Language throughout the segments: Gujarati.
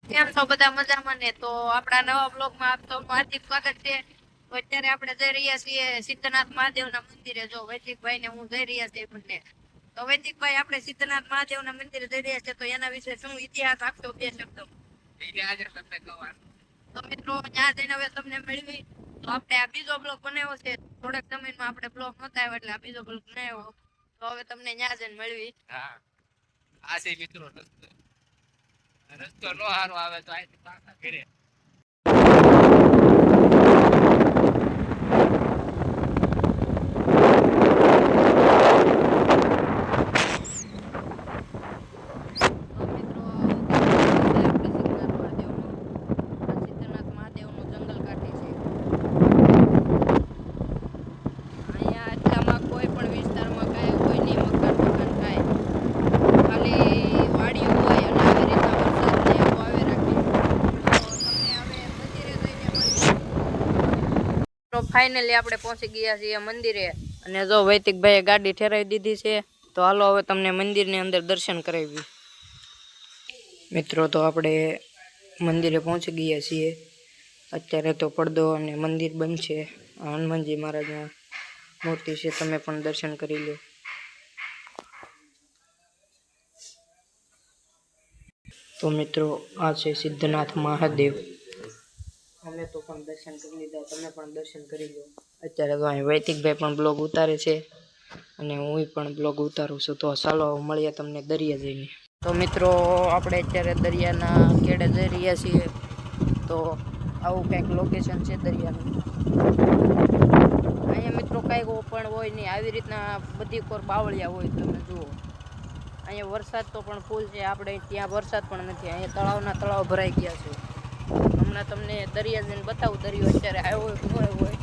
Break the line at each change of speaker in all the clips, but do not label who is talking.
કેમ છો બધા મજામાં ને? તો આપણા નવા બ્લોગમાં આપ તો હાર્દિક સ્વાગત છે. તો અત્યારે આપણે જઈ રહ્યા છીએ સિદ્ધનાથ મહાદેવના મંદિરે. જો વૈદિકભાઈ ને હું જઈ રહ્યા છીએ બંને. તો વૈદિકભાઈ આપણે સિદ્ધનાથ મહાદેવના મંદિરે જઈ રહ્યા છે, તો એના વિશે શું ઇતિહાસ આપશો બે શબ્દો? તો મિત્રો ત્યાં જઈને હવે તમને મેળવી. તો આપણે આ બીજો બ્લોગ બનાવ્યો છે. થોડાક સમયમાં આપણે બ્લોગ નતા આવ્યો એટલે આ બીજો બ્લોગ બનાવ્યો. તો હવે તમને ત્યાં જઈને મેળવી.
હા, આ છે મિત્રો રસ્તો નો હારો આવે તો અહીંથી પાછા ઘરે.
તો મિત્રો આપણે સિદ્ધનાથ મહાદેવનું જંગલ કાઢી છે. અહીંયા આટલામાં કોઈ પણ વિસ્તારમાં કાંઈ હોય નહીં, મકાન કાંઈ ખાલી વાડીઓ હોય અને આવી રીતના વરસાદને એવું આવે રાખે. તો તમને હવે મંદિરે જઈને મળીએ. તો ફાઇનલી આપણે પહોંચી ગયા છીએ મંદિરે અને જો વૈતિકભાઈએ ગાડી ઠેરાવી દીધી છે. તો હાલો હવે તમને મંદિરની અંદર દર્શન કરાવી. મિત્રો તો આપણે મંદિરે પહોંચી ગયા છીએ. અત્યારે તો પડદો અને મંદિર બંધ છે. હનુમાનજી મહારાજના મૂર્તિ છે, તમે પણ દર્શન કરી લો. તો મિત્રો આ છે સિદ્ધનાથ મહાદેવ. અમે તો પણ દર્શન કરી લીધા, તમે પણ દર્શન કરી લો. અત્યારે તો અહીં વૈતિકભાઈ પણ બ્લોગ ઉતારે છે અને હું પણ બ્લોગ ઉતારું છું. તો ચાલો મળીએ તમને દરિયા જઈને. તો મિત્રો આપણે અત્યારે દરિયાના કેડે જઈ રહ્યા છીએ. તો આવું કંઈક લોકેશન છે દરિયાનું. અહીંયા મિત્રો કાંઈ પણ હોય નહીં, આવી રીતના બધી કોર બાવળિયા હોય. તમે જુઓ અહીંયા વરસાદ તો પણ ફૂલ છે. આપણે ત્યાં વરસાદ પણ નથી. અહીંયા તળાવના તળાવ ભરાઈ ગયા છે. હમણાં તમને દરિયા જઈને બતાવું. દરિયો અત્યારે આવ્યો હોય હોય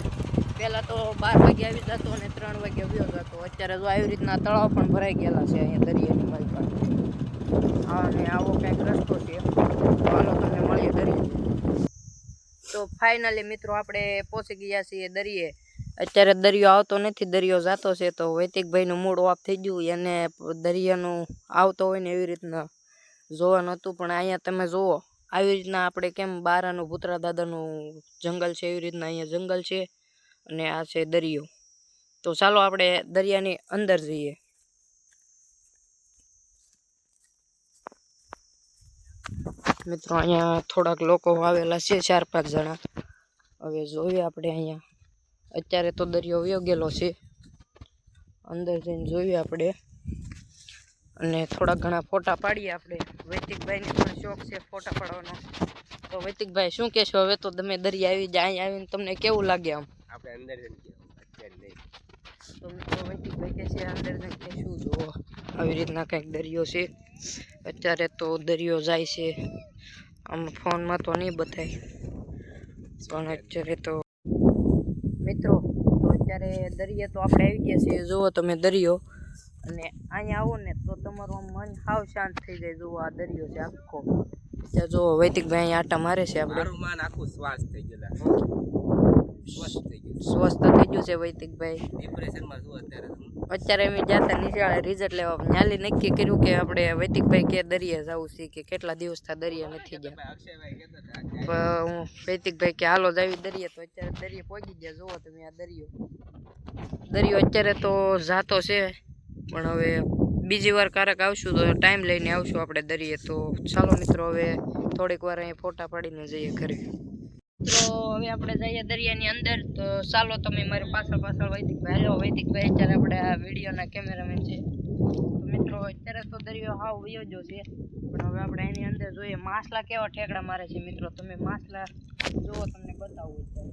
પહેલાં તો 12 વાગે આવી જતો અને 3 વાગે આવ્યો જતો. અત્યારે તો આવી રીતના તળાવ પણ ભરાઈ ગયેલા છે અહીંયા દરિયાની બાજુ. અને આવો કંઈક રસ્તો છે. તો હાલો તમને મળીએ દરિયે. તો ફાઇનલી મિત્રો આપણે પહોંચી ગયા છીએ દરિયે. અત્યારે દરિયો આવતો નથી, દરિયો જાતો છે. તો વૈતિકભાઈનું મૂડ ઓફ થઈ ગયું. એને દરિયાનું આવતો હોય ને એવી રીતના જોવાનું હતું, પણ અહીંયા તમે જુઓ આવી રીતના આપણે કેમ બારાનું ભૂતરા દાદાનું જંગલ છે એવી રીતના અહીંયા જંગલ છે અને આ છે દરિયો. તો ચાલો આપણે દરિયાની અંદર જઈએ. મિત્રો અહીંયા થોડાક લોકો આવેલા છે, 4-5 જણા. હવે જોઈએ આપણે અહીંયા. અત્યારે તો દરિયો વયો ગયેલો છે. અંદર જઈને જોઈએ આપણે અને થોડા ઘણા ફોટા પાડીએ આપણે. વૈતિકભાઈને પણ શોખ છે ફોટા પાડવાનો. તો વૈતિકભાઈ શું કહેશો? હવે તો તમે દરિયા આવી જાય, અહીં આવીને તમને કેવું લાગે? આમ
આપણે અંદર અત્યારે નહીં.
તો મિત્રો વૈતિકભાઈ કહે છે અંદર જઈને શું જુઓ આવી રીતના કંઈક દરિયો છે. અત્યારે તો દરિયો જાય છે, આમ ફોનમાં તો નહીં બતાય, પણ અત્યારે તો મિત્રો તો અત્યારે દરિયા તો આપણે આવી ગયા છીએ. જુઓ તમે દરિયો, અને અહીંયા આવો ને તો તમારું મન હાવ શાંત થઈ જાય. જુઓ આ દરિયો છે આખો. ત્યાં જુઓ વૈતિકભાઈ અહીંયા આટા મારે છે. આપણે
મારું મન આખું શ્વાસ થઈ ગયેલા, સ્વસ્થ થઈ ગયું,
સ્વસ્થ થઈ ગયું છે વૈતિકભાઈ.
ડિપ્રેશનમાં છું
અત્યારે અમે જાતા નિશાળે રિઝલ્ટ લેવા, ન્યાલી નક્કી કર્યું કે આપણે વૈતિકભાઈ કે દરિયા જવું છે, કે કેટલા દિવસ થયા દરિયા નથી ગયા. હું વૈતિકભાઈ કે હાલો જાવી દરિયા. તો અત્યારે દરિયા પહોંચી ગયા. જુઓ તમે આ દરિયો અત્યારે તો જાતો છે, પણ હવે બીજી વાર ક્યારેક આવશું તો ટાઈમ લઈને આવશું આપણે દરિયે. તો ચાલો મિત્રો હવે થોડીક વાર અહીં ફોટા પાડીને જઈએ ઘરે. તો હવે આપણે જઈએ દરિયાની અંદર. તો ચાલો તમે મારી પાછળ વૈદિકભાઈ. હેલો વૈદિકભાઈ, અત્યારે આપણે આ વિડીયોના કેમેરામેન છે. તો મિત્રો અત્યારે તો દરિયો હાવ વયો ગયો છે, પણ હવે આપણે એની અંદર જોઈએ માછલા કેવા ઠેકડા મારે છે. મિત્રો તમે માછલા જુઓ, તમને બતાવું અત્યારે.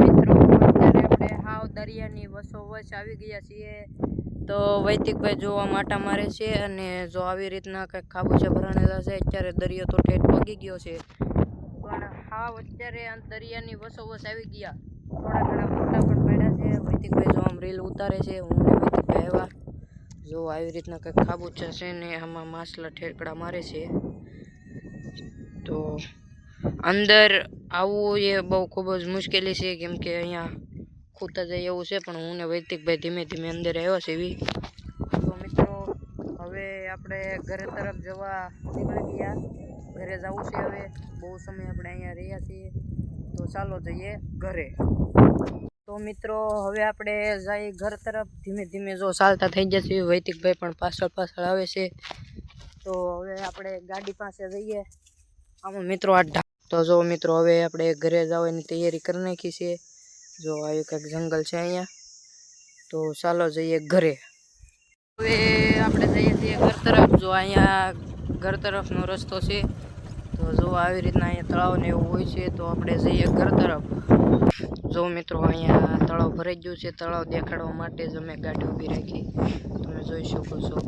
મિત્રો અત્યારે આપણે હાવ દરિયાની વચ્ચોવચ આવી ગયા છીએ. તો વૈતિકભાઈ જોવા માટા મારે છે અને જો આવી રીતના કંઈક ખાબોચિયા ભરાણેલા છે. અત્યારે દરિયો તો ઠેઠ પગી ગયો છે, પણ હાવ અત્યારે દરિયાની વચ્ચોવચ આવી ગયા. થોડા ઘણા ફોટા પણ પડ્યા છે. વૈતિકભાઈ જો આમ રીલ ઉતારે છે. હું ને વૈતિકભાઈ આવ્યા. જો આવી રીતના કંઈક ખાબોચિયા છે ને આમાં માછલા ઠેકડા મારે છે. તો અંદર આવવું એ બહુ ખૂબ જ મુશ્કેલી છે, કેમ કે અહીંયા ખૂતા જાય એવું છે. પણ હું ને વૈતિકભાઈ ધીમે ધીમે અંદર આવ્યા છે એવી. તો મિત્રો હવે આપણે ઘરે તરફ જવા નીકળી ગયા. ઘરે જવું છે હવે, બહુ સમય આપણે અહીંયા રહ્યા છીએ, તો ચાલો જઈએ ઘરે. તો મિત્રો હવે આપણે જઈએ ઘર તરફ ધીમે ધીમે. જો ચાલતા થઈ ગયા છીએ, વૈતિકભાઈ પણ પાછળ પાછળ આવે છે. તો હવે આપણે ગાડી પાસે જઈએ. આમાં મિત્રો તો જો મિત્રો હવે આપણે ઘરે જવાની તૈયારી કરી નાખી છે. જો આ એક જંગલ છે અહીંયા, તો ચાલો જઈએ ઘરે. હવે આપણે જઈએ છીએ ઘર તરફ. જો અહીંયા ઘર તરફનો રસ્તો છે. તો જો આવી રીતના અહીંયા તળાવ ને એવું હોય છે, તો આપણે જઈએ ઘર તરફ. જો મિત્રો અહીંયા તળાવ ભરાઈ ગયું છે. તળાવ દેખાડવા માટે જ અમે ગાડી ઊભી રાખી, તમે જોઈ શકો છો.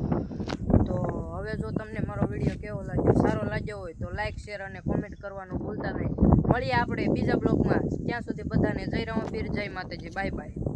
તો હવે જો તમને મારો વિડીયો કેવો લાગ્યો, સારો લાગ્યો હોય તો લાઈક, શેર અને કોમેન્ટ કરવાનું ભૂલતા નહીં. મળીએ આપણે બીજા બ્લોગમાં. ત્યાં સુધી બધાને જય રામપીર, જય માતાજી, બાય બાય.